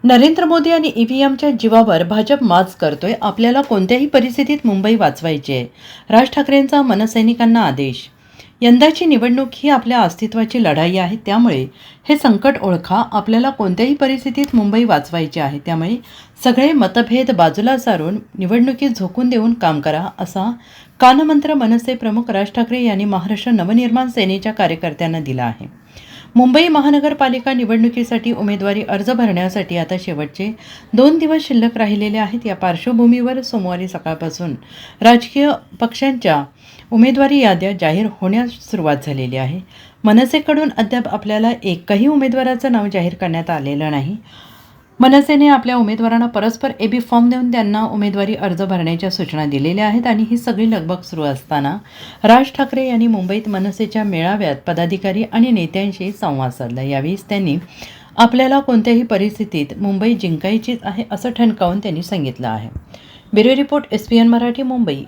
नरेंद्र मोदी आणि ईव्हीएमच्या जीवावर भाजप माज करतोय. आपल्याला कोणत्याही परिस्थितीत मुंबई वाचवायची आहे. राज ठाकरेंचा मनसैनिकांना आदेश. यंदाची निवडणूक ही आपल्या अस्तित्वाची लढाई आहे. त्यामुळे हे संकट ओळखा. आपल्याला कोणत्याही परिस्थितीत मुंबई वाचवायची आहे. त्यामुळे सगळे मतभेद बाजूला सारून निवडणुकीत झोकून देऊन काम करा, असा कानमंत्र मनसे प्रमुख राज ठाकरे यांनी महाराष्ट्र नवनिर्माण सेनेच्या कार्यकर्त्यांना दिला आहे. मुंबई महानगरपालिका निवडणुकीसाठी उमेदवारी अर्ज भरण्यासाठी आता शेवटचे 2 दिवस शिल्लक राहिलेले आहेत. या पार्श्वभूमीवर सोमवारी सकाळपासून राजकीय पक्षांच्या उमेदवारी याद्या जाहीर होण्यास सुरुवात झालेली आहे. मनसेकडून अद्याप आपल्याला एकही उमेदवाराचं नाव जाहीर करण्यात आलेलं नाही. मनसेने आपल्या उमेदवारांना परस्पर एबी फॉर्म देऊन त्यांना उमेदवारी अर्ज भरण्याच्या सूचना दिलेल्या आहेत. आणि ही सगळी लगबग सुरू असताना राज ठाकरे यांनी मुंबईत मनसेच्या मेळाव्यात पदाधिकारी आणि नेत्यांशी संवाद साधला. यावेळी त्यांनी आपल्याला कोणत्याही परिस्थितीत मुंबई जिंकायचीच आहे असं ठणकावून त्यांनी सांगितलं आहे. Bureau report, SPN Marathi, Mumbai.